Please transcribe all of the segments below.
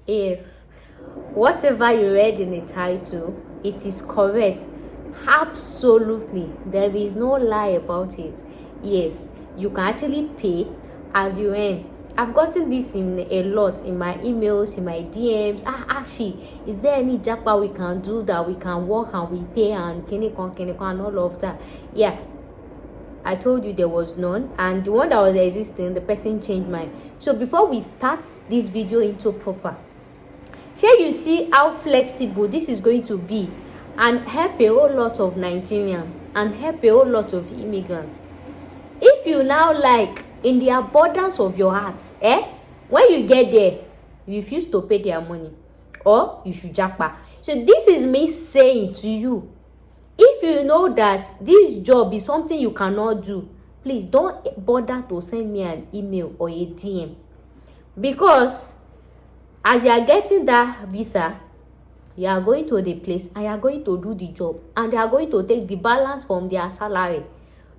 Yes, whatever you read in the title, it is correct. Absolutely, there is no lie about it. Yes, you can actually pay as you earn. I've gotten this in a lot in my emails, in my DMs. Actually, is there any JAPA we can do that we can work and we pay and kinikon and all of that? Yeah, I told you there was none, and the one that was existing, the person changed mine. So before we start this video into proper, here you see how flexible this is going to be and help a whole lot of Nigerians and help a whole lot of immigrants. If you now like, in the abundance of your hearts, when you get there, you refuse to pay their money, or you should japa. So this is me saying to you, if you know that this job is something you cannot do, please don't bother to send me an email or a DM, because as you are getting that visa, you are going to the place and you are going to do the job, and they are going to take the balance from their salary.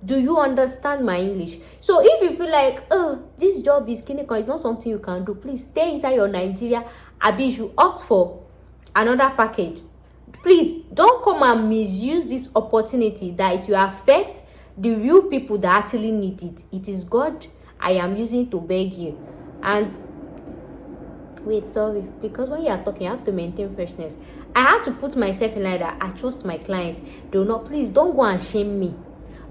Do you understand my English? So if you feel like, oh, this job is clinical, it's not something you can do, please stay inside your Nigeria. Abi, you opt for another package. Please don't come and misuse this opportunity that it will affect the real people that actually need it. It is God I am using to beg you. And wait, sorry, because when you are talking, you have to maintain freshness. I have to put myself in like that. I trust my clients. Do not, please don't go and shame me.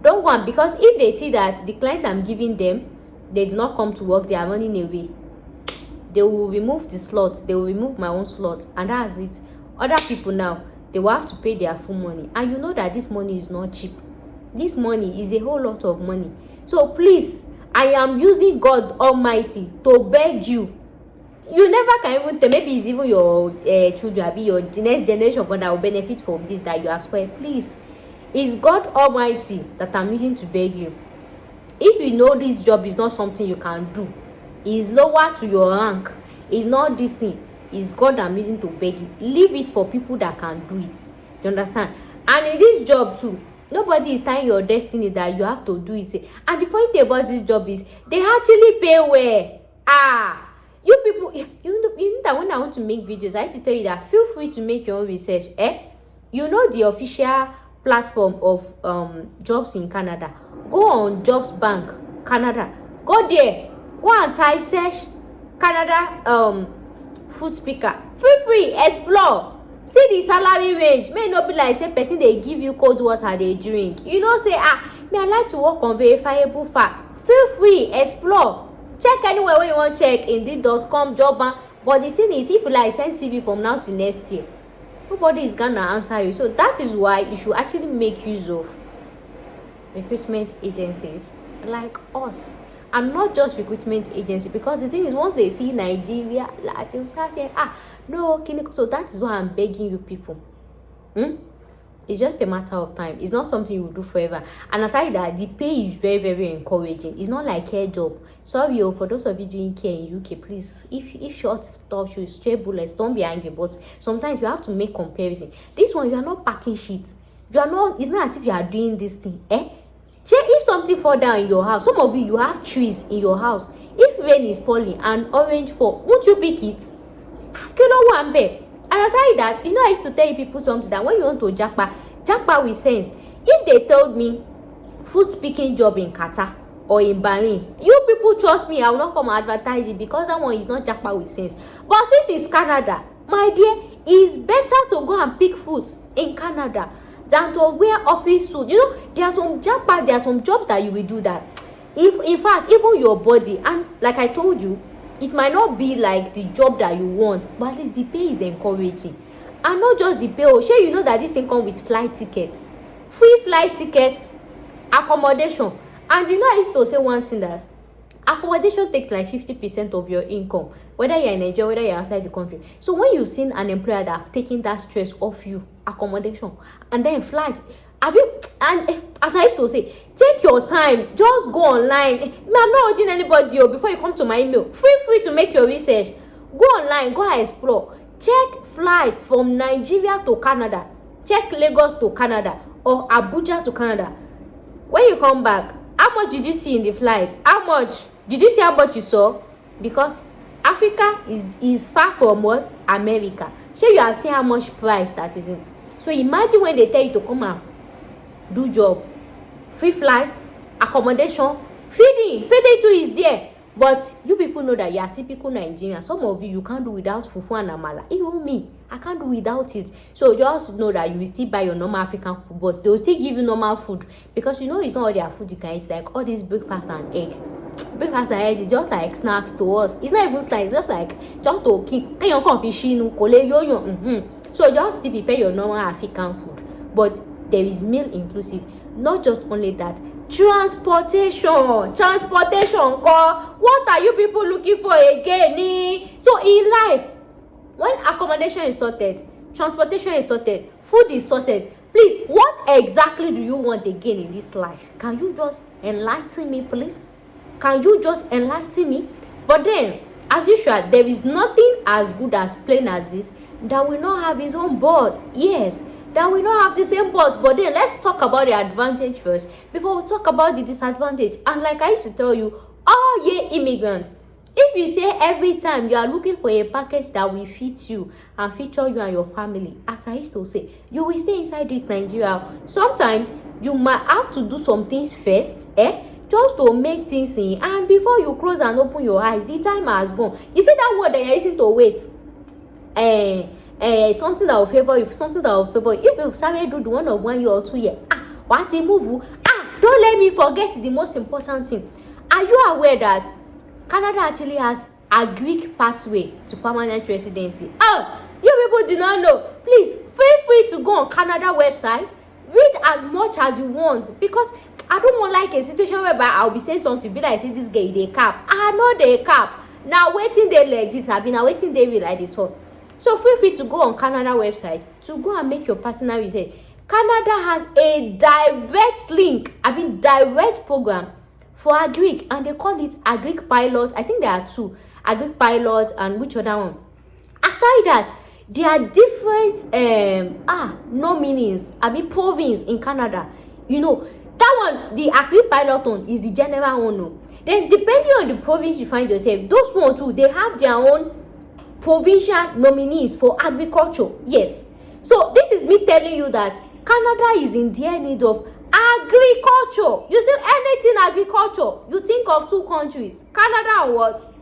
Don't go and, because if they see that the clients I'm giving them, they do not come to work, they are running away, they will remove the slot, they will remove my own slot, and that's it. Other people now, they will have to pay their full money, and you know that this money is not cheap. This money is a whole lot of money. So please, I am using God Almighty to beg you. You never can even tell, maybe it's even your children, be your next generation that will benefit from this that you have spoiled. Please, it's God Almighty that I'm using to beg you. If you know this job is not something you can do, it's lower to your rank, it's not this thing, it's God I'm using to beg you. Leave it for people that can do it. Do you understand? And in this job too, nobody is tying your destiny that you have to do it. And the funny thing about this job is they actually pay well. You people, you know that when I want to make videos, I used to tell you that feel free to make your own research. You know the official platform of jobs in Canada. Go on Jobs Bank Canada. Go there. Go and type search Canada food speaker. Feel free, explore. See the salary range. May not be like say person they give you cold water they drink. You know say may I like to work on verifiable fact. Feel free, explore. Check anywhere where you want check, indeed.com, job bank. But the thing is, if you like send CV from now to next year, nobody is gonna answer you. So that is why you should actually make use of recruitment agencies like us, and not just recruitment agency, because the thing is, once they see Nigeria, like, they will start saying no. So that is why I'm begging you people. It's just a matter of time. It's not something you will do forever. And aside that, the pay is very, very encouraging. It's not like care job. Sorry, for those of you doing care in UK, please, if short touch you straight bullets, don't be angry. But sometimes you have to make comparison. This one, you are not packing shit. You are not. It's not as if you are doing this thing. If something fall down in your house, some of you have trees in your house. If rain is falling and orange fall, won't you pick it? And aside that, I used to tell you people something, that when you want to japa with sense. If they told me food speaking job in Qatar or in Bahrain, you people trust me, I will not come and advertise it, because that one is not japa with sense. But since it's Canada, my dear, it's better to go and pick foods in Canada than to wear office suit. There are some japa, there are some jobs that you will do that, if in fact even your body, and like I told you, it might not be like the job that you want, but at least the pay is encouraging. And not just the pay. Sure, you know that this thing comes with flight tickets, free flight tickets, accommodation. And I used to say one thing, that accommodation takes like 50% of your income, whether you're in Nigeria, whether you're outside the country. So when you've seen an employer that have taken that stress off you, accommodation, and then flight, have you? And as I used to say, take your time, just go online. I'm not holding anybody before you come to my email. Feel free to make your research. Go online, go and explore. Check flights from Nigeria to Canada. Check Lagos to Canada or Abuja to Canada. When you come back, how much did you see in the flight? How much? Did you see how much you saw? Because Africa is far from what? America. So you are seeing how much price that is in. So imagine when they tell you to come and do job, free flights, accommodation, feeding too is there. But you people know that you are typical Nigerian. Some of you can't do without fufu and amala. Even me, I can't do without it. So just know that you will still buy your normal African food, but they will still give you normal food, because you know it's not all their food you can eat. Like all this breakfast and egg. Breakfast and egg is just like snacks to us. It's not even snacks. It's just like just to keep. So just still prepare your normal African food, but there is meal inclusive. Not just only that. Transportation call. What are you people looking for again? So in life, when accommodation is sorted, transportation is sorted, food is sorted, please, what exactly do you want again in this life? Can you just enlighten me, please? Can you just enlighten me? But then, as usual, there is nothing as good as plain as this that will not have its own but. Yes, that will not have the same but then let's talk about the advantage first before we talk about the disadvantage. And like I used to tell you, all ye immigrants, if you say every time you are looking for a package that will fit you and feature you and your family, as I used to say, you will stay inside this Nigeria. Sometimes you might have to do some things first, just to make things in, and before you close and open your eyes, the time has gone. You see that word that you're using to wait, something that will favor you, something that will favor you. If you started do the one of 1 year or 2 years, what a move. Don't let me forget the most important thing. Are you aware that Canada actually has a Greek pathway to permanent residency? You people did not know. Please feel free to go on Canada website, read as much as you want, because I don't want like a situation whereby I'll be saying something, be like say this guy they cap. Not they cap. Now waiting they like this, I've been waiting they will like it all. So feel free to go on Canada website to go and make your personal research. Canada has a direct link, direct program for Agric, and they call it Agric Pilot. I think there are two, Agric Pilot and which other one? Aside that, there are different nominees, province in Canada. You know, that one, the Agric Pilot one is the general one. No? Then depending on the province you find yourself, those one too, they have their own provincial nominees for agriculture. Yes. So this is me telling you that Canada is in their need of agriculture. You see anything agriculture, you think of two countries, Canada and what?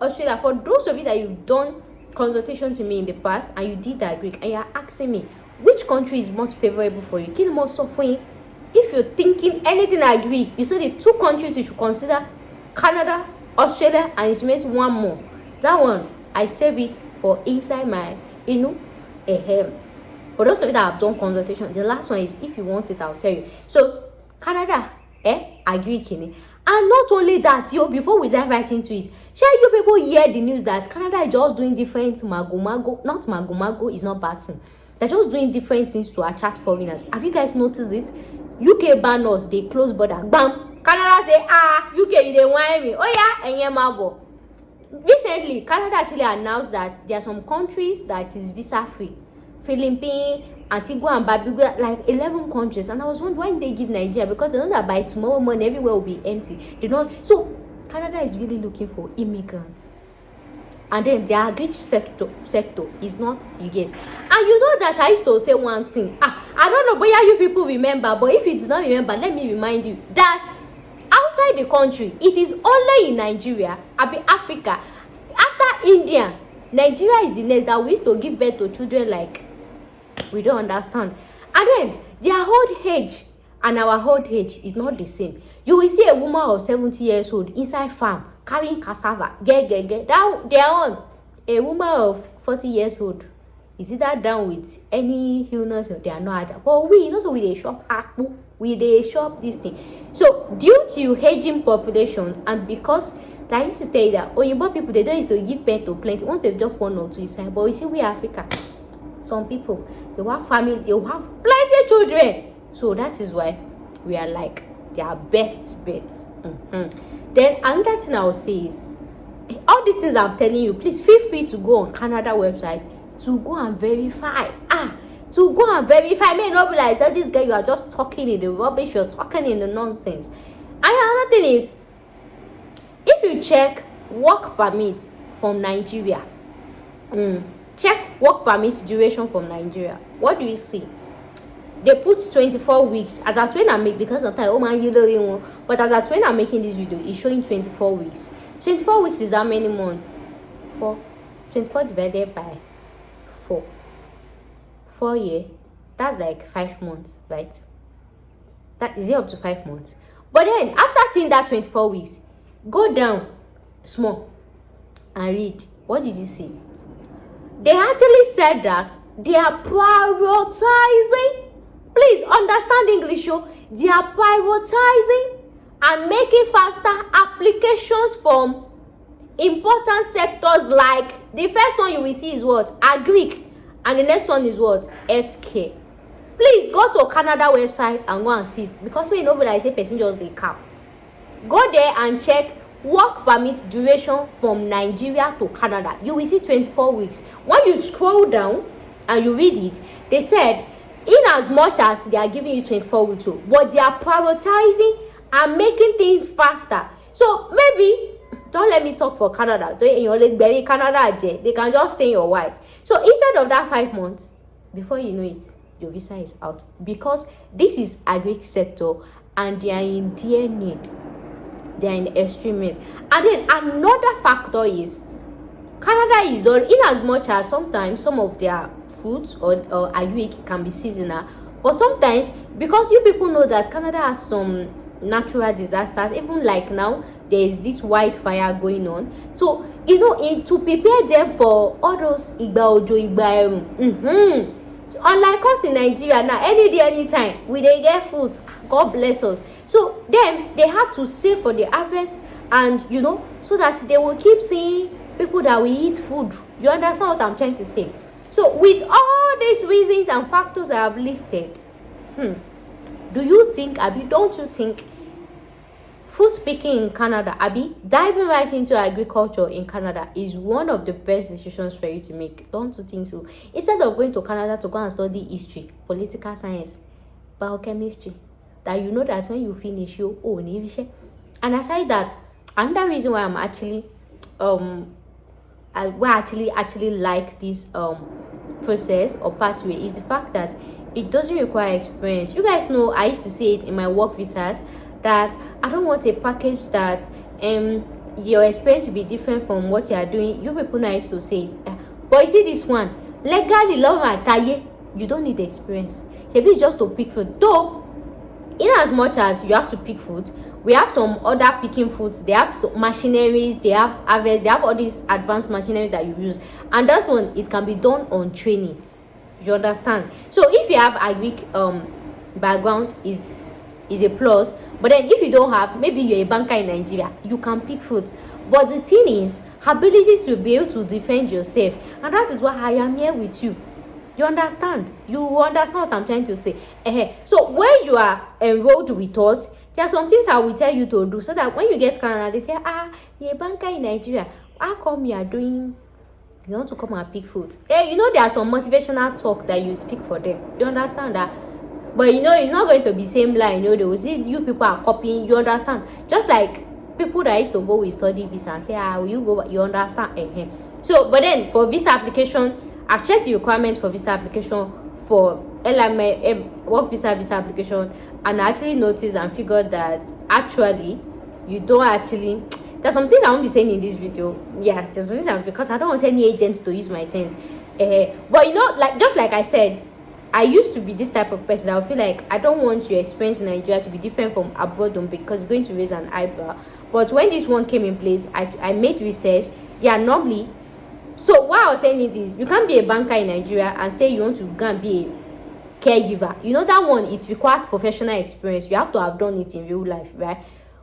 Australia. For those of you that you've done consultation to me in the past and you did agree and you're asking me which country is most favorable for you, kill more suffering. If you're thinking anything agree, you say the two countries you should consider, Canada, Australia, and it remains one more. That one I save it for inside my, for those of you that have done consultation, the last one is if you want it, I'll tell you. So, Canada, agree, Kenny. And not only that, before we dive right into it, shall you people hear the news that Canada is just doing different mago is not bad thing. They're just doing different things to attract foreigners. Have you guys noticed this? UK ban us, they close border. Bam! Canada say, UK, you don't want me. Oh yeah, and yeah, mago. Recently, Canada actually announced that there are some countries that is visa free. Philippines, Antigua and Barbuda, like 11 countries. And I was wondering why they give Nigeria, because they know that by tomorrow morning everywhere will be empty. They don't. So Canada is really looking for immigrants. And then the agri sector is not, you get. And you know that I used to say one thing. I don't know whether you people remember, but if you do not remember, let me remind you that outside the country, it is only in Nigeria, Africa, after India, Nigeria is the next that we used to give birth to children like we don't understand. And then their old age and our old age is not the same. You will see a woman of 70 years old inside farm carrying cassava, get down their own. A woman of 40 years old is either down with any illness or they are not. But we also with a shop with a shop this thing. So due to aging population, and because I used to say that Oyinbo people, they don't used to give birth to plenty. Once they drop one or two, it's fine. But we see we Africa, some people, they have family, they have plenty children. So that is why we are like their best bets. Then another thing I will say is, all these things I'm telling you, please feel free to go on Canada website to go and verify. To go and verify. May not be like, this guy, you are just talking in the rubbish, you're talking in the nonsense. And another thing is, if you check work permits from Nigeria. Check work permit duration from Nigeria. What do you see? They put 24 weeks. As at when I make, because sometimes but as at when I'm making this video, it's showing 24 weeks. 24 weeks is how many months? 4. 24 divided by 4. 4 year. That's like 5 months, right? That is it, up to 5 months. But then after seeing that 24 weeks, go down small and read. What did you see? They actually said that they are prioritizing. Please understand English, yo. They are prioritizing and making faster applications from important sectors, like the first one you will see is what? Agric, and the next one is what? Healthcare. Please go to Canada website and go and see it, because when you know, like say person just dey cap. Go there and check work permit duration from Nigeria to Canada. You will see 24 weeks. When you scroll down and you read it, they said in as much as they are giving you 24 weeks, but they are prioritizing and making things faster. So maybe, don't let me talk for Canada. Canada, they can just stay in your white. So instead of that 5 months, before you know it, your visa is out, because this is agric sector and they are in dear need. They are in extreme need. And then another factor is Canada is all, in as much as sometimes some of their foods or agric can be seasonal, but sometimes, because you people know that Canada has some natural disasters, even like now there is this wildfire going on, so you know, to prepare them for all those igba ojo igba erun. So unlike us in Nigeria now, any day anytime we dey get food, God bless us. So then they have to save for the harvest, and you know, so that they will keep seeing people that will eat food. You understand what I'm trying to say? So with all these reasons and factors I have listed, do you think, Abby, don't you think food picking in Canada, Abby, diving right into agriculture in Canada is one of the best decisions for you to make? Don't you think so? Instead of going to Canada to go and study history, political science, biochemistry, that you know that when you finish you and aside that, another reason why I'm actually actually like this process or pathway is the fact that it doesn't require experience. You guys know I used to say it in my work visas that I don't want a package that your experience will be different from what you are doing. You people know I used to say it, but you see this one, legally love and taye, you don't need the experience. Maybe it's just to pick food. Though in as much as you have to pick food, we have some other picking foods. They have some machineries, they have harvest, they have all these advanced machineries that you use, and that's one, it can be done on training. You understand? So if you have agric background is a plus, but then if you don't have, maybe you're a banker in Nigeria, you can pick food. But the thing is, ability to be able to defend yourself, and that is why I am here with you. You understand? You understand what I'm trying to say? So when you are enrolled with us, there are some things I will tell you to do, so that when you get to Canada, they say, you're a banker in Nigeria, how come you want to come and pick food? You know, there are some motivational talk that you speak for them. You understand that? But you know, it's not going to be same line. You know, they will say you people are copying. You understand? Just like people that used to go with study visa and say, will you go? You understand? So, but then for visa application, I've checked the requirements for visa application for LMA, work visa application, and I actually noticed and figured that actually you don't actually. There's some things I won't be saying in this video. Yeah, there's reason, because I don't want any agents to use my sense. But you know, like just like I said, I used to be this type of person. I feel like I don't want your experience in Nigeria to be different from abroad, because it's going to raise an eyebrow. But when this one came in place, I made research. Yeah, normally. So what I was saying it is, you can't be a banker in Nigeria and say you want to go and be a caregiver. You know that one, it requires professional experience. You have to have done it in real life, right?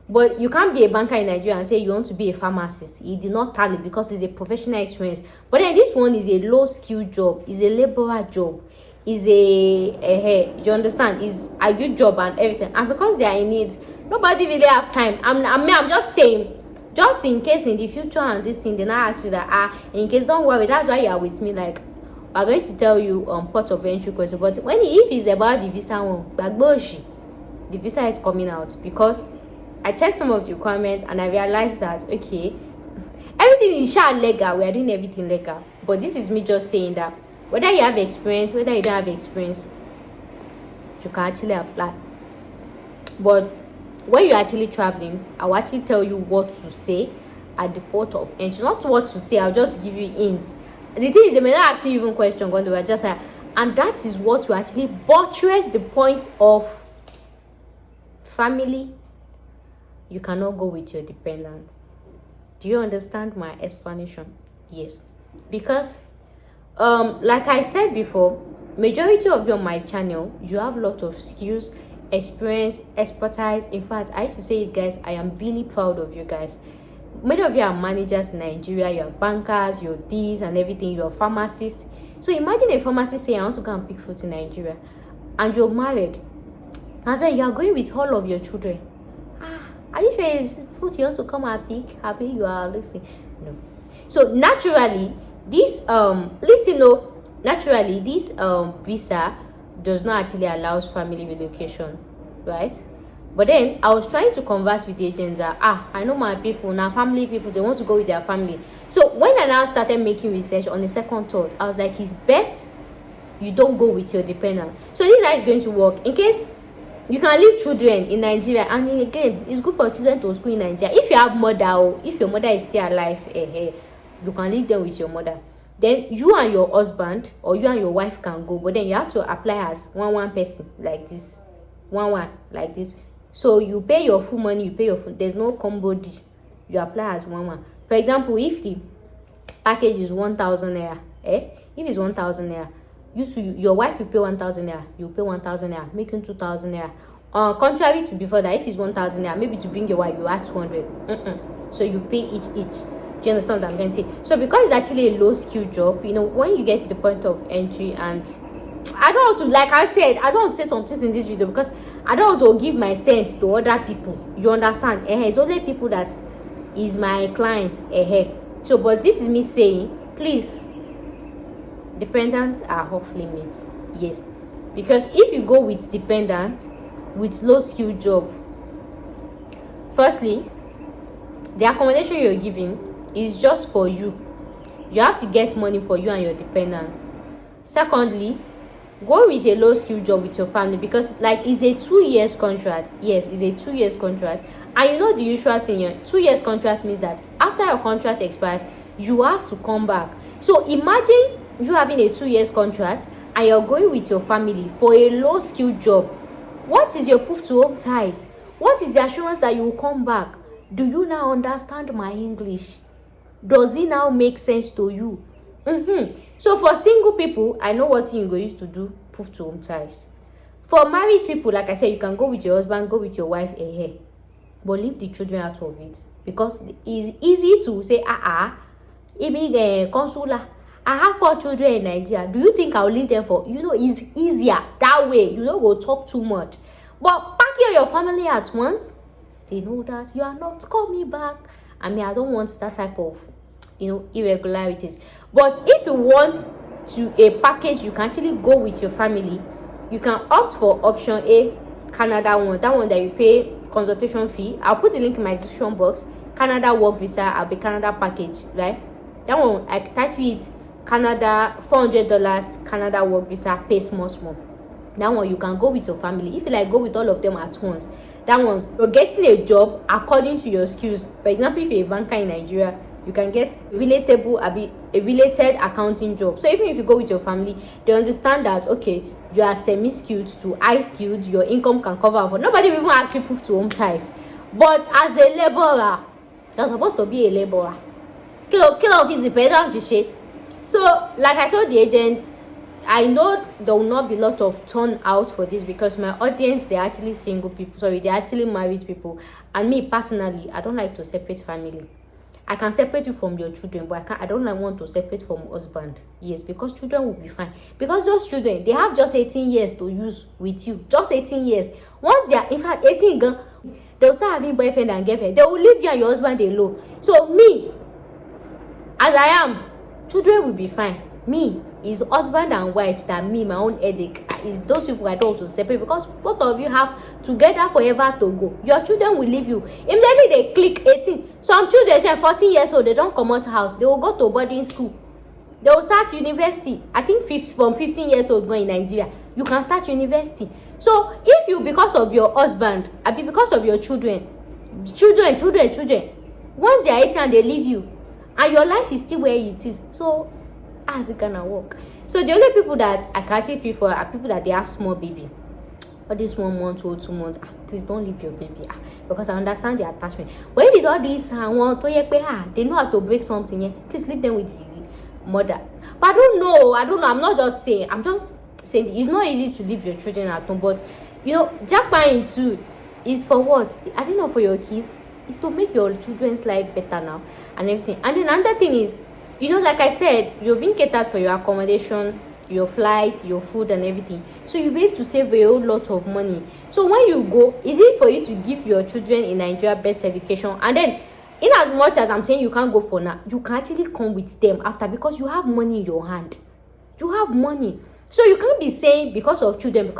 But you can't be a banker in Nigeria and say you want to be a pharmacist. It did not tally, because it's a professional experience. But then this one is a low skill job, is a laborer job, is you understand, is a good job and everything. And because they are in need, nobody really have time. I'm just saying, just in case in the future and this thing, they not ask you that in case, don't worry, that's why you are with me. Like, we're going to tell you port of entry question. But if it's about the visa one, the visa is coming out, because I checked some of the requirements and I realized that okay, Everything is legal. We are doing everything legal. But this is me just saying that whether you have experience, whether you don't have experience, you can actually apply. But when you're actually traveling, I'll actually tell you what to say at the port of entry. Not what to say, I'll just give you hints. The thing is, they may not ask you even question, but they were just like, and that is what will actually buttress the point of family. You cannot go with your dependent. Do you understand my explanation? Yes. Because like I said before, majority of you on my channel, you have a lot of skills, experience, expertise. In fact, I used to say it, guys, I am really proud of you guys. Many of you are managers in Nigeria, you're bankers, you're this and everything, you're pharmacists. So imagine a pharmacist saying, I want to go and pick fruit in Nigeria, and you're married, and then you're going with all of your children. Are you sure it's fruit you want to come and pick? Happy you are listening? No. So naturally, this naturally this visa does not actually allow family relocation, right? But then I was trying to converse with the agents that I know my people now, family people, they want to go with their family. So when I now started making research on the second thought, I was like, it's best you don't go with your dependent. So this is how it's going to work. In case you can leave children in Nigeria, and again, it's good for children to school in Nigeria. If you have mother, or if your mother is still alive, you can leave them with your mother. Then you and your husband or you and your wife can go, but then you have to apply as one person like this, one like this. So you pay your full money, you pay your full, there's no combo deal. You apply as one. For example, if the package is 1,000 naira, if it's 1,000 naira, your wife will pay 1,000 naira, you pay 1,000 naira, making 2,000 naira. Contrary to before that, if it's 1,000 naira, maybe to bring your wife, you add 200. So you pay each. Do you understand what I'm going to say? So because it's actually a low skill job, when you get to the point of entry, and I don't want to, like I said, I don't want to say some things in this video because I don't want to give my sense to other people. You understand? It's only people that is my clients. So, but this is me saying, please, dependents are off limits. Yes, because if you go with dependent with low skill job, firstly, the accommodation you're giving is just for you. You have to get money for you and your dependents. Secondly, go with a low skill job with your family, because like it's a 2 years contract. Yes, it's a 2 years contract, and the usual thing here, 2 years contract means that after your contract expires, you have to come back. So imagine you having a 2 years contract and you're going with your family for a low skill job. What is your proof to home ties? What is the assurance that you will come back? Do you now understand my English? Does it now make sense to you? So for single people, I know what you go used to do, proof to home ties. For married people, like I said, you can go with your husband, go with your wife, but leave the children out of it, because it's easy to say, even consular, I have 4 children in Nigeria. Do you think I'll leave them for? It's easier that way. You don't go talk too much. But pack your family at once. They know that you are not coming back. I don't want that type of irregularities. But if you want a package, you can actually go with your family. You can opt for option A, Canada one, that one that you pay consultation fee. I'll put the link in my description box. Canada work visa, I'll be Canada package, right? That one I title it Canada $400 Canada work visa, pay small. That one you can go with your family. If you like, go with all of them at once. That one, you're getting a job according to your skills. For example, if you're a banker in Nigeria, you can get a related accounting job. So even if you go with your family, they understand that okay, you are semi-skilled to high-skilled, your income can cover for. Nobody will even actually prove to home ties. But as a laborer, you're supposed to be a laborer. Kill off independent shape. So like I told the agent, I know there will not be a lot of turnout for this, because my audience, they're actually single people. Sorry, they're actually married people. And me personally, I don't like to separate family. I can separate you from your children, but I don't want to separate from husband. Yes, because children will be fine. Because those children, they have just 18 years to use with you. Just 18 years. Once they are, in fact, 18, they'll start having boyfriend and girlfriend. They will leave you and your husband alone. So me, as I am, children will be fine. Me is husband and wife that my own headache. is those people I don't want to separate, because both of you have together forever to go. Your children will leave you immediately they click 18. Some children say 14 years old, they don't come out house, they will go to boarding school, they will start university. I think from 15 years old going in Nigeria, you can start university. So if you, because of your husband, I mean because of your children, once they are 18 and they leave you, and your life is still where it is, so how's it gonna work? So the only people that I can actually feel for are people that they have small baby, or this 1 month or 2 months. Please don't leave your baby, because I understand the attachment. But if it's all this they know how to break something, please leave them with the mother. But I don't know, I'm not just saying, I'm just saying it's not easy to leave your children at home. But JAPA too is for what? I don't know, for your kids, is to make your children's life better now and everything. And then another thing is, like I said, you're being catered for your accommodation, your flights, your food and everything. So you'll be able to save a whole lot of money. So when you go, is it for you to give your children in Nigeria best education? And then, in as much as I'm saying you can't go for now, you can actually come with them after, because you have money in your hand. You have money. So you can't be saying because of children,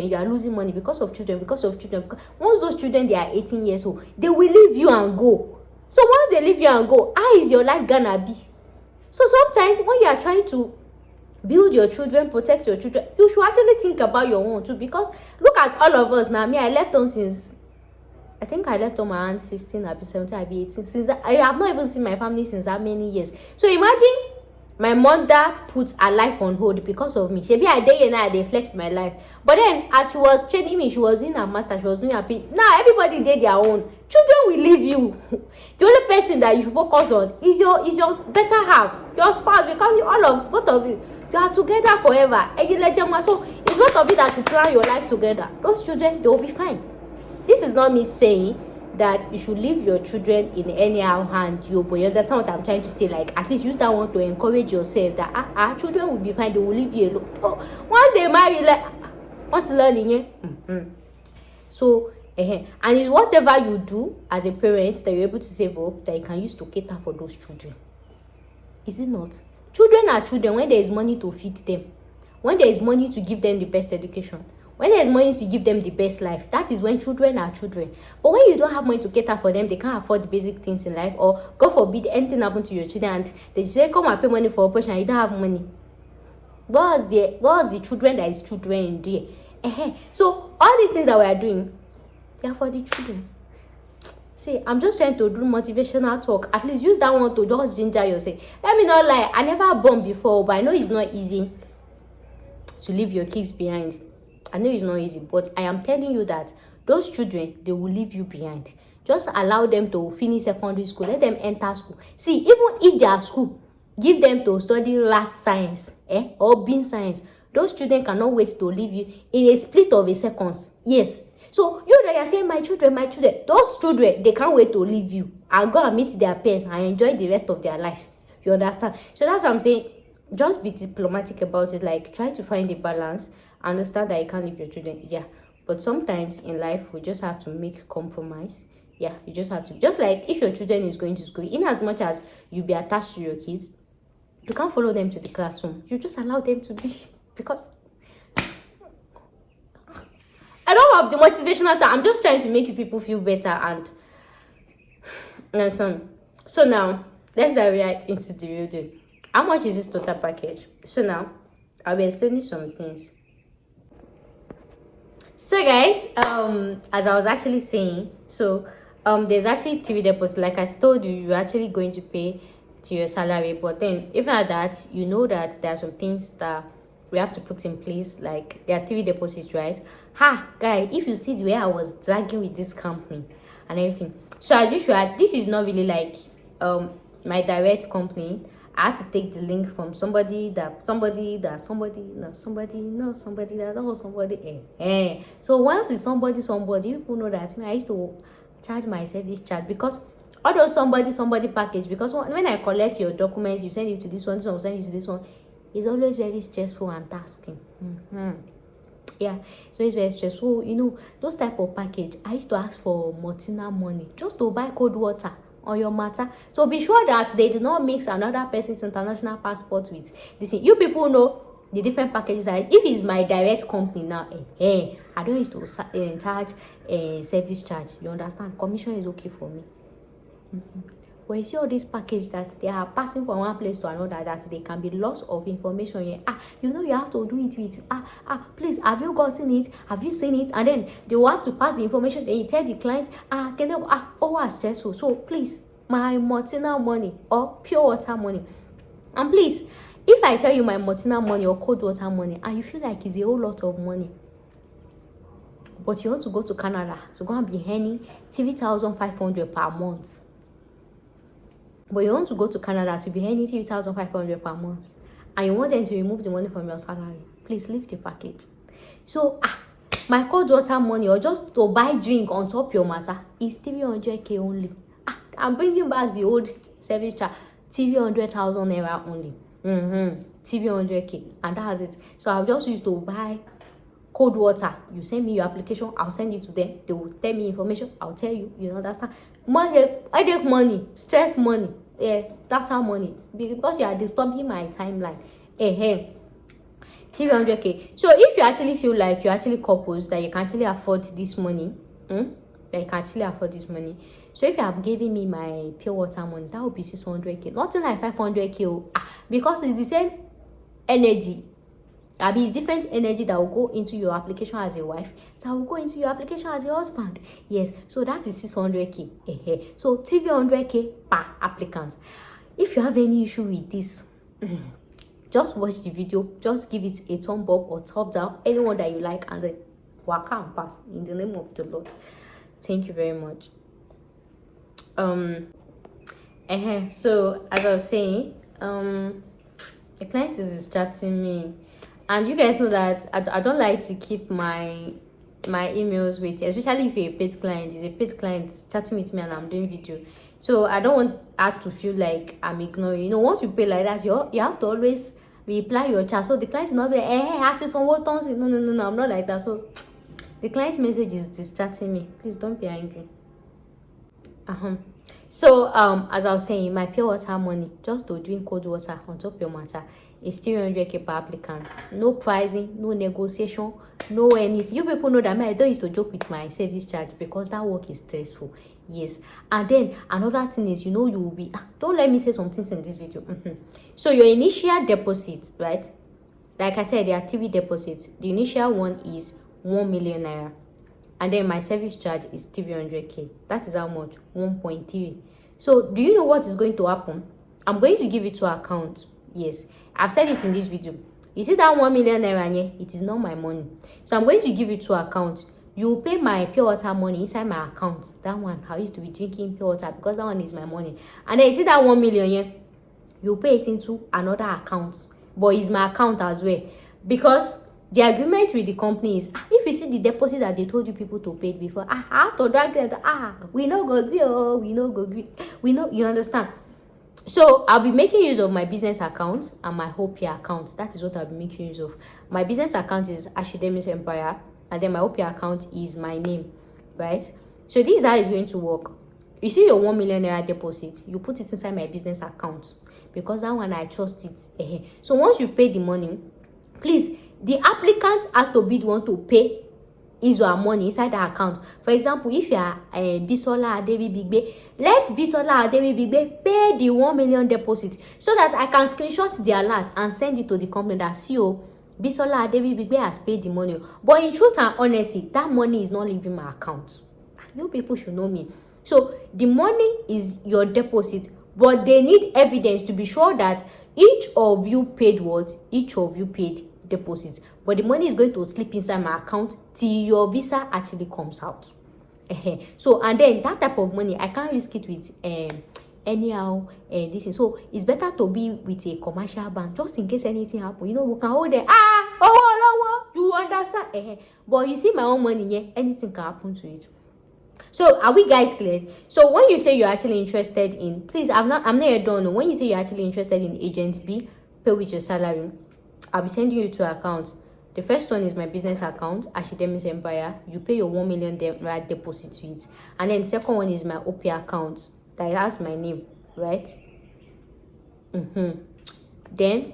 you are losing money, because of children. Once those children, they are 18 years old, they will leave you and go. So once they leave you and go, how is your life gonna be? So sometimes when you are trying to build your children, protect your children, you should actually think about your own too. Because look at all of us now. Me, I left home since, I think I left home around 16, I'll be 17, I'll be 18. Since I have not even seen my family since that many years. So imagine my mother puts her life on hold because of me. She be a day and I they flex my life. But then as she was training me, she was doing her master, she was doing her P. Now everybody did their own. Children will leave you. The only person that you should focus on is your better half, your spouse, because both of you are together forever. And you let them. So it's both of you that should plan your life together. Those children, they will be fine. This is not me saying that you should leave your children in anyhow hand, but you understand what I'm trying to say. Like, at least use that one to encourage yourself that our children will be fine, they will leave you alone. Oh, once they marry, like, want to learn in So and it's whatever you do as a parent that you're able to save up that you can use to cater for those children. Is it not? Children are children when there is money to feed them, when there is money to give them the best education, when there is money to give them the best life. That is when children are children. But when you don't have money to cater for them, they can't afford the basic things in life, or God forbid anything happen to your children and they say come and pay money for operation and you don't have money. What's the children that is children in there? So all these things that we are doing, they are for the children. See, I'm just trying to do motivational talk. At least use that one to just ginger yourself. Let me not lie, I never born before, but I know it's not easy to leave your kids behind. I know it's not easy, but I am telling you that those children, they will leave you behind. Just allow them to finish secondary school. Let them enter school. See, even if they are school, give them to study math science or bean science. Those children cannot wait to leave you in a split of a second. Yes. So you that are saying my children, those children, they can't wait to leave you and go and meet their parents and enjoy the rest of their life. You understand? So that's what I'm saying. Just be diplomatic about it. Like, try to find a balance. Understand that you can't leave your children. Yeah. But sometimes in life, we just have to make compromise. Yeah. You just have to. Just like if your children is going to school, in as much as you be attached to your kids, you can't follow them to the classroom. You just allow them to be. Because I don't have the motivational time. I'm just trying to make you people feel better and so now let's dive right into the real deal. How much is this total package? So now I'll be explaining some things. So guys, as I was actually saying, there's actually TV deposit. Like I told you, you're actually going to pay to your salary, but then even at that, you know that there are some things that we have to put in place, like their TV deposits, right? Guy, if you see the way I was dragging with this company and everything, so as usual, this is not really like my direct company. I had to take the link from somebody. So once it's somebody, people know that I used to charge my service charge, because all those somebody package, because when I collect your documents, you send it to this one, send it to this one. It's always very stressful and tasking. Yeah, so it's very stressful. Those type of package, I used to ask for Martina money just to buy cold water on your matter. So be sure that they do not mix another person's international passport with this thing. You people know the different packages. If it's my direct company now, I don't used to charge service charge. You understand? Commission is okay for me. But you see all these packages that they are passing from one place to another, that they can be loss of information. You know, you have to do it with please, have you gotten it? Have you seen it? And then they will have to pass the information. Then you tell the client, can they stressful. So please, my Martina money or pure water money. And please, if I tell you my Martina money or cold water money and you feel like it's a whole lot of money, but you want to go to Canada to go and be earning 3,500 per month. But you want to go to Canada to be earning 3,500 per month, and you want them to remove the money from your salary, please leave the package. So my cold water money or just to buy drink on top your matter is 300k only. I'm bringing back the old service charge, 300,000 naira only. 300k, and that's it. So I'll just use to buy cold water. You send me your application, I'll send it to them. They will tell me information, I'll tell you. You understand? Money, headache money, stress money, data money, because you are disturbing my timeline. 300k. So if you actually feel like you're actually couples that you can actually afford this money, so if you have given me my pure water money, that would be 600k, nothing like 500k. Because it's the same energy. It's different energy that will go into your application as a wife, that will go into your application as a husband. Yes, so that is 600k. So 300k per applicant. If you have any issue with this, just watch the video, just give it a thumb up or thumbs down, anyone that you like, and then waka and pass in the name of the Lord. Thank you very much. So as I was saying, the client is distracting me, and you guys know that I don't like to keep my emails waiting, especially if you're a paid client. Is a paid client chatting with me and I'm doing video, so I don't want her to feel like I'm ignoring. You know, once you pay like that, you have to always reply your chat, so the client will not be like, artist on what tons. No, I'm not like that. So the client message is distracting me. Please don't be angry. So as I was saying, my pure water money, just to drink cold water on top of your matter, is 300k per applicant. No pricing, no negotiation, no anything. You people know that I don't used to joke with my service charge because that work is stressful. Yes. And then another thing is, you know, you will be, don't let me say some things in this video. So your initial deposit, right? Like I said, there are 3 deposits. The initial one is 1 million naira. And then my service charge is 300k. That is how much? 1.3. So do you know what is going to happen? I'm going to give it to account. Yes, I've said it in this video. You see that 1 million naira here? It is not my money. So I'm going to give it to account. You pay my pure water money inside my account. That one, I used to be drinking pure water because that one is my money. And then you see that 1 million here? You pay it into another account. But it's my account as well. Because the agreement with the company is, if you see the deposit that they told you people to pay before, I have to drag them to, we no go agree, you understand? So I'll be making use of my business account and my OPA account. That is what I'll be making use of. My business account is Ashidemis Empire, and then my OPA account is my name, right? So this is how it's going to work. You see your 1 million naira deposit, you put it inside my business account because that one I trust it. So once you pay the money, please, the applicant has to be the one to pay his or her money inside the account. For example, if you are Bisola Adebi Bigbe, let Bisola Adebi Bigbe pay the 1 million deposit so that I can screenshot the alert and send it to the company that Bisola Adebi Bigbe has paid the money. But in truth and honesty, that money is not leaving my account. You people should know me. So the money is your deposit, but they need evidence to be sure that each of you paid what? Each of you paid deposits, but the money is going to slip inside my account till your visa actually comes out. So, and then that type of money I can't risk it with anyhow this is, so it's better to be with a commercial bank just in case anything happen. You know, we can hold it. You understand? But you see my own money here, anything can happen to it. So are we guys clear? So when you say you're actually interested in, please, I'm not yet done. When you say you're actually interested in agent B, pay with your salary, I'll be sending you 2 accounts. The first one is my business account, Ashidemis Empire. You pay your 1 million deposit to it. And then the second one is my OP account that has my name, right? Then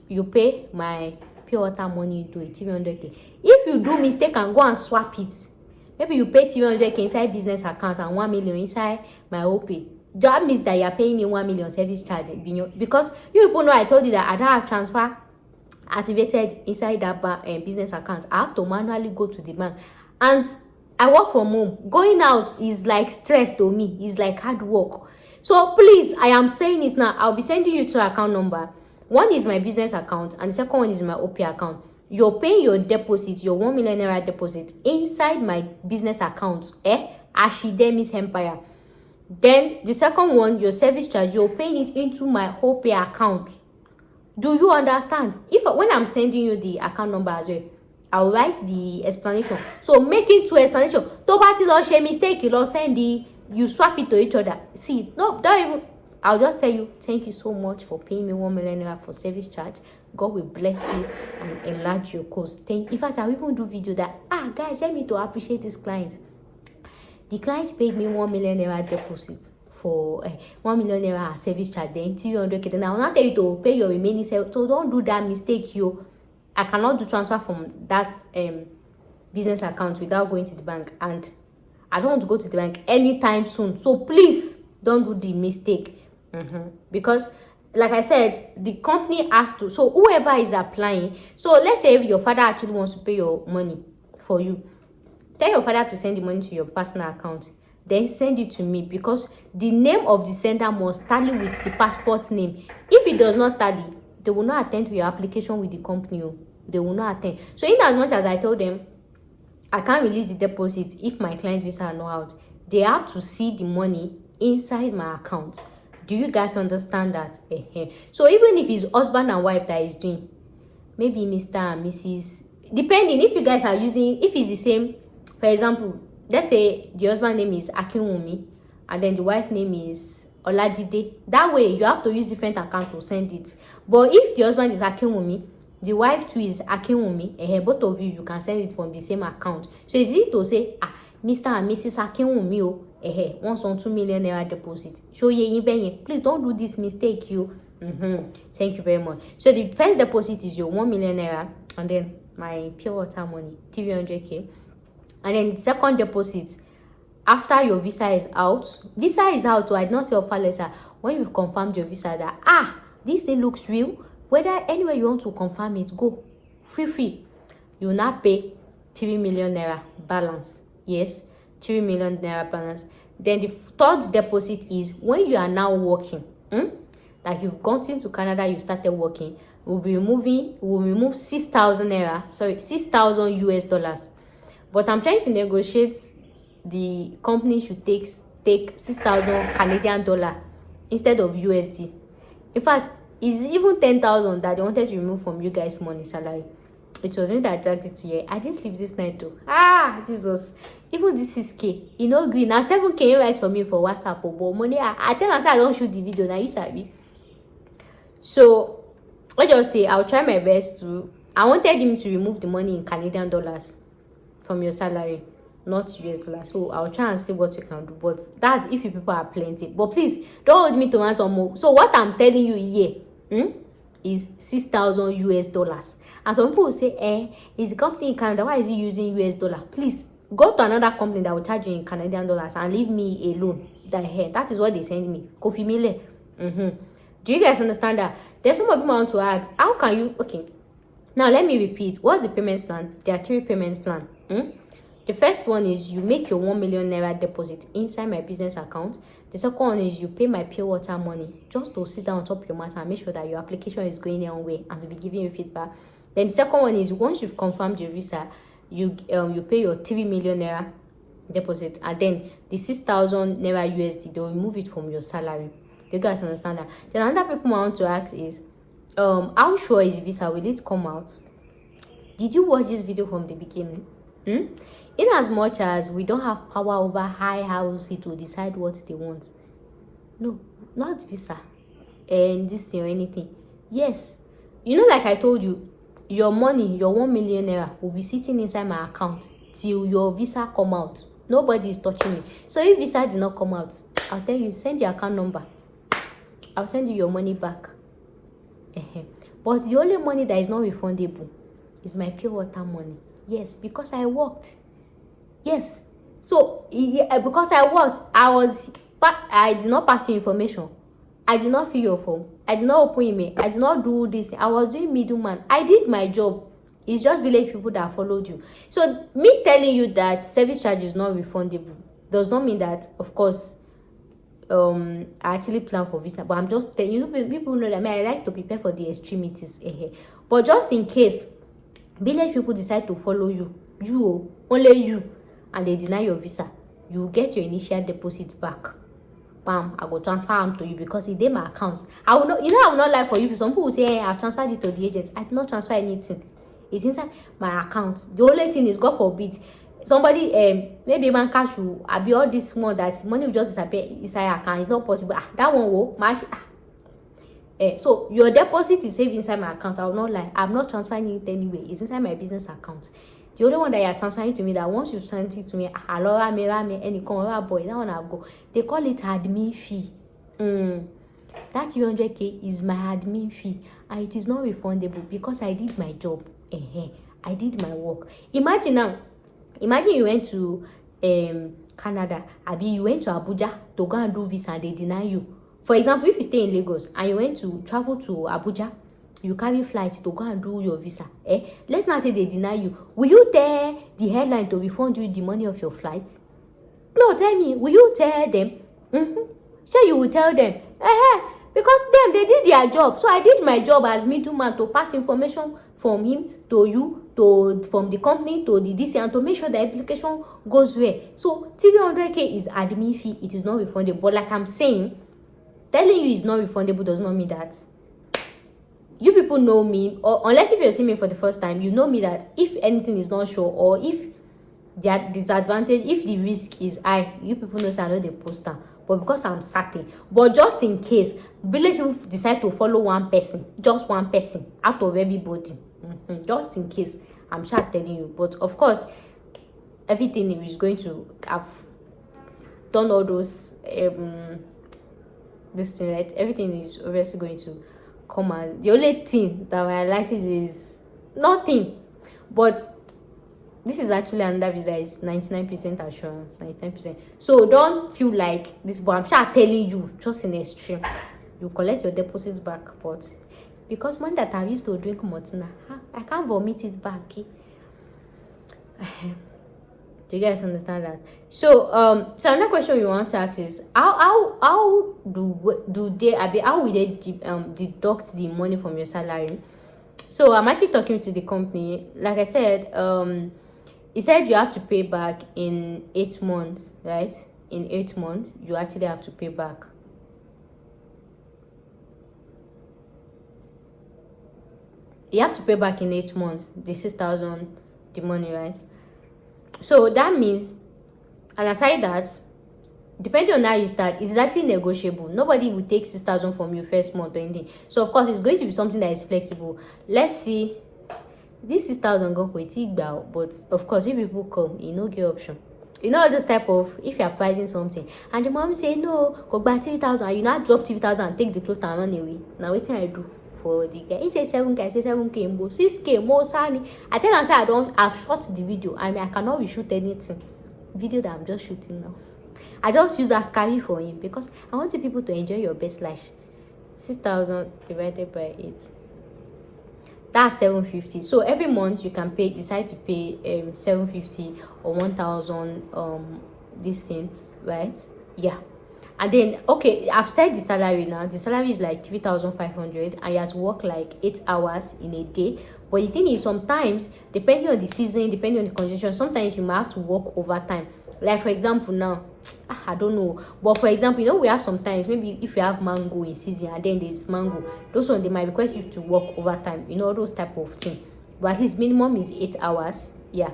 you pay my pure water money into it, 300k. If you do mistake and go and swap it, maybe you pay 300k inside business account and 1 million inside my OP. That means that you are paying me 1 million service charge, because you people know I told you that I don't have transfer activated inside that business account. I have to manually go to the bank, and I work from home. Going out is like stress to me. It's like hard work. So please, I am saying this now. I'll be sending you two account number. One is my business account and the second one is my OP account. You're paying your deposit, your 1 million naira deposit inside my business account, Ashidemis Empire. Then the second one, your service charge, you're paying it into my OP account. Do you understand? When I'm sending you the account number as well, I'll write the explanation. So making two explanation. Tobati lo share mistake, lo send you swap it to each other. See, no, don't even. I'll just tell you, thank you so much for paying me 1 million naira for service charge. God will bless you and enlarge your cause. In fact, I'll even do video that, guys, help me to appreciate this client. The client paid me 1 million naira deposit for 1 million naira service charge, then 300k. Then I will not tell you to pay your remaining sale. So don't do that mistake, yo. I cannot do transfer from that business account without going to the bank, and I don't want to go to the bank anytime soon. So please don't do the mistake. Because like I said, the company has to. So whoever is applying, so let's say your father actually wants to pay your money for you. Tell your father to send the money to your personal account, then send it to me, because the name of the sender must tally with the passport name. If it does not tally, they will not attend to your application with the company. They will not attend. So in as much as I told them I can't release the deposit if my client's visa are not out, they have to see the money inside my account. Do you guys understand that? So even if it's husband and wife that is doing, maybe Mr. and Mrs., depending if you guys are using, if it's the same, for example, let's say the husband name is Akinwumi and then the wife name is Olajide. That way you have to use different account to send it. But if the husband is Akinwumi, the wife too is Akinwumi, both of you can send it from the same account. So it's easy to say, Mr. and Mrs. Akinwumi, wants on 2 million naira deposit. Show ye please don't do this mistake, you. Thank you very much. So the first deposit is your 1 million naira, and then my pure water money 300k, and then the second deposit after your visa is out. So I did not say offer letter. When you've confirmed your visa that this thing looks real, whether anywhere you want to confirm it, go free. You will not pay 3 million naira balance. Yes, 3 million naira balance. Then the third deposit is when you are now working, like you've gotten to Canada, you started working, we'll remove 6,000 naira, sorry, 6,000 US dollars. But I'm trying to negotiate. The company should take 6,000 Canadian dollar instead of USD. In fact, it's even 10,000 that they wanted to remove from you guys' money salary. It was me that dragged it to you. I didn't sleep this night too. Jesus. Even this 6k, green. Now 7k writes for me for WhatsApp, but money. I tell her I don't shoot the video. Now you sabi. So let's just say I'll try my best to. I wanted him to remove the money in Canadian dollars from your salary, not US dollars. So I'll try and see what we can do. But that's if you people are plenty. But please don't hold me to answer more. So what I'm telling you here is 6,000 US dollars. And some people will say, is the company in Canada, why is he using US dollar? Please go to another company that will charge you in Canadian dollars and leave me alone. That is what they send me. Kofi Mile. Do you guys understand that? There's some of you want to ask, how can you? Okay, now let me repeat. What's the payment plan? There are 3 payment plans. The first one is you make your 1 million naira deposit inside my business account. The second one is you pay my pure water money just to sit down on top of your matter and make sure that your application is going your own way and to be giving you feedback. Then the second one is once you've confirmed your visa, you pay your 3 million naira deposit, and then the 6,000 naira USD, they'll remove it from your salary. You guys understand that? Then another people I want to ask is, how sure is the visa? Will it come out? Did you watch this video from the beginning? In as much as we don't have power over high house to decide what they want. No, not visa and this thing or anything. Yes, like I told you, your money, your 1 million naira will be sitting inside my account till your visa come out. Nobody is touching me. So if visa did not come out, I'll tell you, send your account number. I'll send you your money back. But the only money that is not refundable is my pure water money. Yes, because I worked. Yes. So because I worked, I did not pass you information. I did not fill your form. I did not open email. I did not do this. I was doing middleman. I did my job. It's just village people that followed you. So me telling you that service charge is not refundable does not mean that, of course, I actually plan for visa. But I'm just telling you, people know that I like to prepare for the extremities. But just in case village people decide to follow you, only you, and they deny your visa, you get your initial deposit back. Bam, I will transfer them to you because it's in my accounts. I will not, I will not lie for you. Some people say, hey, I've transferred it to the agent. I did not transfer anything. It's inside my account. The only thing is, God forbid, somebody maybe man cash you, I be all this money that money will just disappear inside your account. It's not possible. That one will match. So your deposit is saved inside my account. I will not lie. I'm not transferring it anyway. It's inside my business account. The only one that you are transferring to me, that once you send it to me, alora me any boy, that one I'll go. They call it admin fee. That 300k is my admin fee, and it is not refundable because I did my job. I did my work. Imagine you went to Canada, you went to Abuja to go and do visa and they deny you. For example, if you stay in Lagos and you went to travel to Abuja, you carry flights to go and do your visa. Let's not say they deny you. Will you tell the airline to refund you the money of your flights? No, tell me. Will you tell them? Sure, you will tell them. Because they did their job. So I did my job as middleman to pass information from him to you, from the company to the DC, and to make sure the application goes where. So 300k is admin fee. It is not refundable. But like I'm saying, telling you it's not refundable does not mean that you people know me, or unless if you're seeing me for the first time, you know me that if anything is not sure, or if their disadvantage, if the risk is high, you people know I know the poster. But because I'm certain, but just in case village people decide to follow one person, just one person out of everybody, just in case, I'm sure telling you. But of course, everything is going to have done all those this thing, right? Everything is obviously going to come out. The only thing that I like is nothing. But this is actually another visa that is 99% assurance, 99%. So don't feel like this, but I'm sure I'm telling you, just in extreme, you collect your deposits back. But because money that I used to drink Martina, I can't vomit it back. Do you guys understand that? So so another question you want to ask is how will they deduct the money from your salary? So I'm actually talking to the company. Like I said, he said you have to pay back in 8 months, right? In 8 months, you actually have to pay back. You have to pay back in 8 months the 6,000, the money, right? So that means, and aside that, depending on how you start, it's actually negotiable. Nobody will take 6,000 from you first month or anything. So of course, it's going to be something that is flexible. Let's see. This 6,000 go for it, but of course, if people come, you know, get option. You know, this type of, if you're pricing something and the mom say no, go back 3,000, and you now drop 3,000 and take the clothes and run away. Now what I do for the guy? He said 7k, I say 7k, 6k, more sunny. I tell him, say I've shot the video. I mean, I cannot reshoot anything. Video that I'm just shooting now. I just use as carry for him because I want you people to enjoy your best life. 6,000 divided by 8. That's 750. So every month you can decide to pay 750 or 1,000 this thing, right? Yeah. And then okay, I've said the salary now. The salary is like 3,500, and you have to work like 8 hours in a day. But the thing is, sometimes depending on the season, depending on the condition, sometimes you might have to work overtime. Like for example now, I don't know, but for example, you know, we have sometimes maybe if you have mango in season and then there's mango, those ones they might request you to work overtime, you know, those type of thing. But at least minimum is 8 hours. Yeah.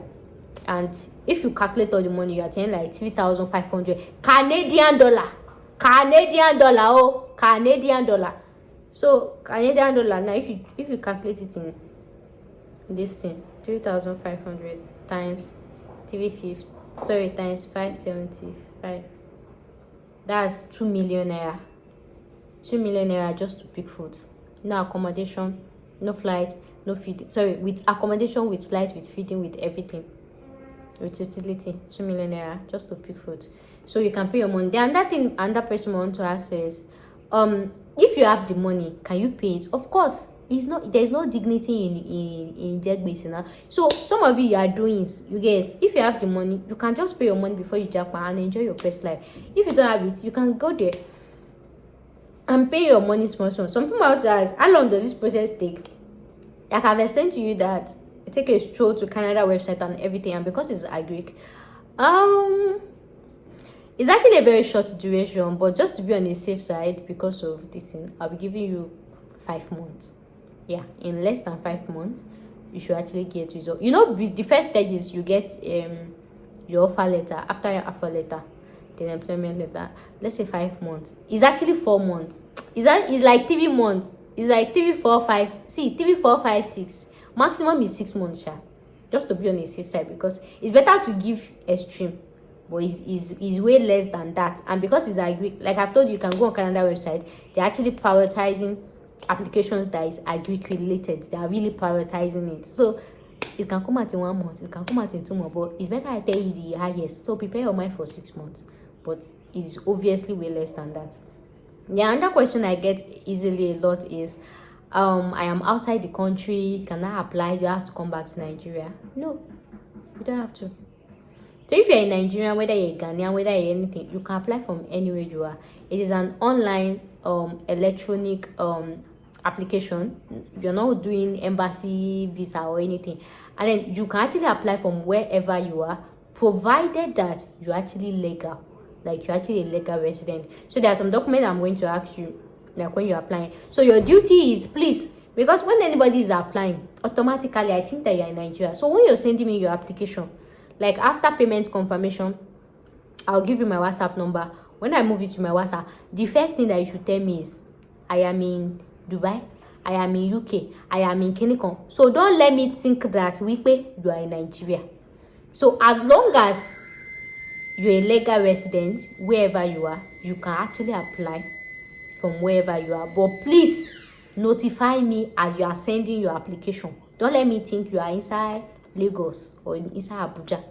And if you calculate all the money, you are paying like 3,500 Canadian dollar. Canadian dollar. So Canadian dollar now, if you calculate it in this thing, 3,500 times 350, times 575, that's 2 million naira. 2 million naira just to pick food, no accommodation, no flights, no feeding, sorry, with accommodation, with flights, with feeding, with everything, with utility, 2 million naira just to pick food. So you can pay your money. The another thing another person want to ask is, if you have the money, can you pay it? Of course. It's not, there's no dignity in jagbase now. So some of you are doing is, you get, if you have the money, you can just pay your money before you japa and enjoy your best life. If you don't have it, you can go there and pay your money small. Some people out to ask, how long does this process take? Like I've explained to you that I take a stroll to Canada website and everything, and because it's agric, it's actually a very short duration, but just to be on the safe side, because of this thing, I'll be giving you 5 months. Yeah, in less than 5 months you should actually get result. You know, the first stage is you get your offer letter. After your offer letter, the employment letter. Let's say 5 months. It's actually 4 months. It's like 3 months. It's like 3, 4, 5. See, 3, 4, 5, 6. Maximum is 6 months, just to be on the safe side, because it's better to give extreme, but it's way less than that. And because it's agri, like I've told you, you can go on Canada website. They're actually prioritizing applications that is agric related. They are really prioritizing it. So it can come out in 1 month, it can come out in 2 months, but it's better I tell you the highest. So prepare your mind for 6 months, but it's obviously way less than that. The another question I get easily a lot is, I am outside the country, can I apply? Do I have to come back to Nigeria? No, you don't have to. So if you're in Nigeria, whether you're Ghanaian, whether you're anything, you can apply from anywhere you are. It is an online electronic application. You're not doing embassy visa or anything, and then you can actually apply from wherever you are, provided that you're actually legal, like you're actually a legal resident. So there are some documents I'm going to ask you, like when you're applying. So your duty is, please, because when anybody is applying, automatically I think that you're in Nigeria. So when you're sending me your application, like after payment confirmation, I'll give you my WhatsApp number. When I move it to my WhatsApp, the first thing that you should tell me is, I am in Dubai, I am in UK, I am in Kenikon. So don't let me think that you are in Nigeria. So as long as you're a legal resident, wherever you are, you can actually apply from wherever you are. But please notify me as you are sending your application. Don't let me think you are inside Lagos or inside Abuja.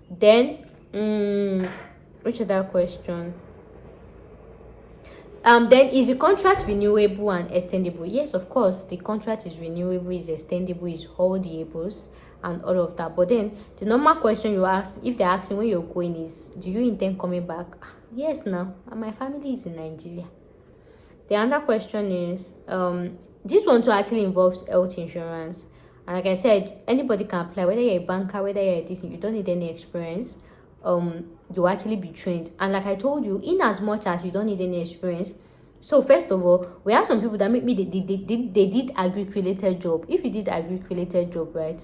Then which other question? Then is the contract renewable and extendable? Yes, of course, the contract is renewable, is extendable, is all the ables and all of that. But then the normal question you ask, if they're asking when you're going, is, do you intend coming back? Yes, now, and my family is in Nigeria. The other question is, this one too actually involves health insurance. And like I said, anybody can apply, whether you're a banker, whether you're a this, you don't need any experience. You'll actually be trained. And like I told you, in as much as you don't need any experience, so first of all, we have some people that maybe they did agric related job. If you did agric related job, right,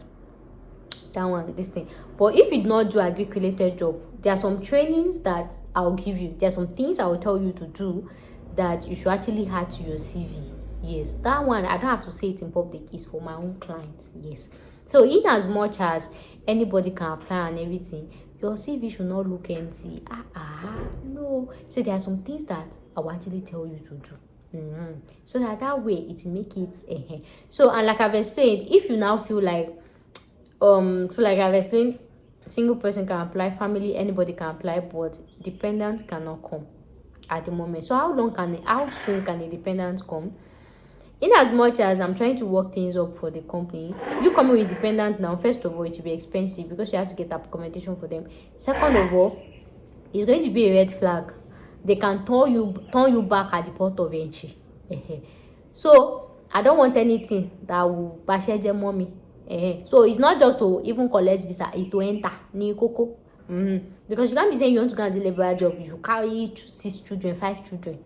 that one, this thing. But if you did not do agric related job, there are some trainings that I'll give you. There are some things I will tell you to do that you should actually add to your CV. Yes, that one I don't have to say it in public, is for my own clients. Yes, so in as much as anybody can apply and everything, your CV should not look empty. No. So there are some things that I will actually tell you to do. So that way it make it So, and like I've explained, if you now feel like so like I've explained, single person can apply, family, anybody can apply, but dependent cannot come at the moment. So how soon can a dependent come? In as much as I'm trying to work things up for the company, you coming with dependent now, first of all, it will be expensive because you have to get accommodation for them. Second of all, it's going to be a red flag. They can turn you back at the port of entry. So I don't want anything that will bash your mommy. So it's not just to even collect visa, it's to enter ni koko. Because you can't be saying you want to go and deliver a job, you carry 6 children, 5 children.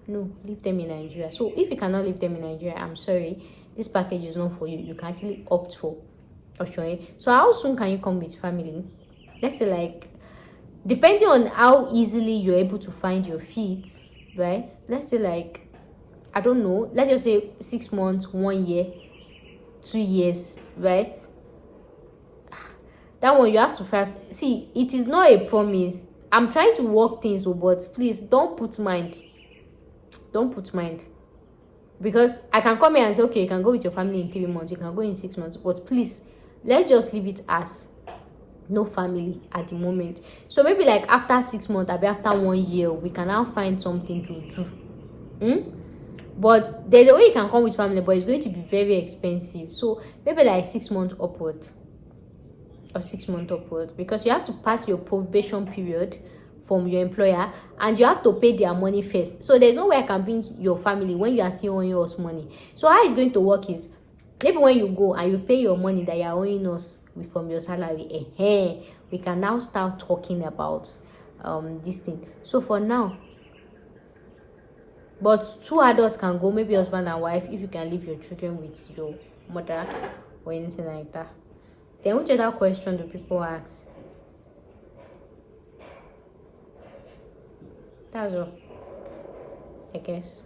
No, leave them in Nigeria. So if you cannot leave them in Nigeria, I'm sorry, this package is not for you. You can actually opt for Australia. So how soon can you come with family? Let's say, like, depending on how easily you're able to find your feet, right? Let's say, like, I don't know, let's just say 6 months, 1 year, 2 years, right? That one you have to find. See, it is not a promise. I'm trying to work things, but please don't put mind. Don't put mind. Because I can come here and say, okay, you can go with your family in 3 months, you can go in 6 months, but please, let's just leave it as no family at the moment. So maybe like after 6 months, or after 1 year, we can now find something to do. But there's a way you can come with family, but it's going to be very expensive. So maybe like 6 months upward, or 6 months upward, because you have to pass your probation period from your employer, and you have to pay their money first. So there's no way I can bring your family when you are still owing us money. So how it's going to work is, maybe when you go and you pay your money that you are owing us from your salary, we can now start talking about this thing. So for now, but 2 adults can go, maybe husband and wife, if you can leave your children with your mother or anything like that. Then which other question do people ask? That's all, I guess.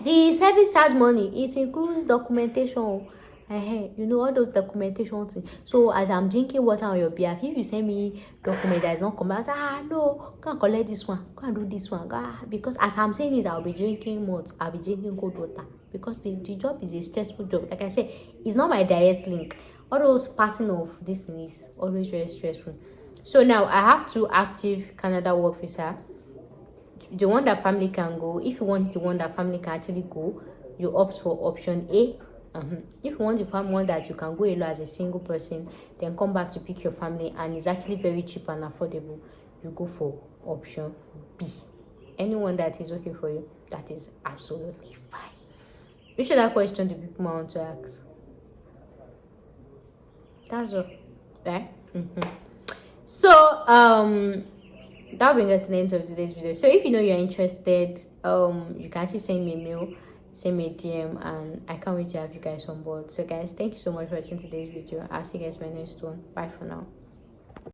The service charge money, it includes documentation. You know, all those documentation things. So as I'm drinking water on your behalf, if you send me document that is not coming, I say, no, can't collect this one, can't do this one. Because as I'm saying it, I'll be drinking malt, I'll be drinking cold water. Because the job is a stressful job. Like I said, it's not my direct link. All those passing of this thing is always very stressful. So now I have 2 active Canada work visa. The one that family can go. If you want the one that family can actually go, you opt for option A. If you want the one that you can go alone as a single person, then come back to pick your family, and it's actually very cheap and affordable, you go for option B. Anyone that is okay for you, that is absolutely fine. Which other question do people want to ask? That's all, right? So that brings us to the end of today's video. So if you know you're interested, you can actually send me a mail, send me a DM, and I can't wait to have you guys on board. So guys, thank you so much for watching today's video. I'll see you guys in my next one. Bye for now.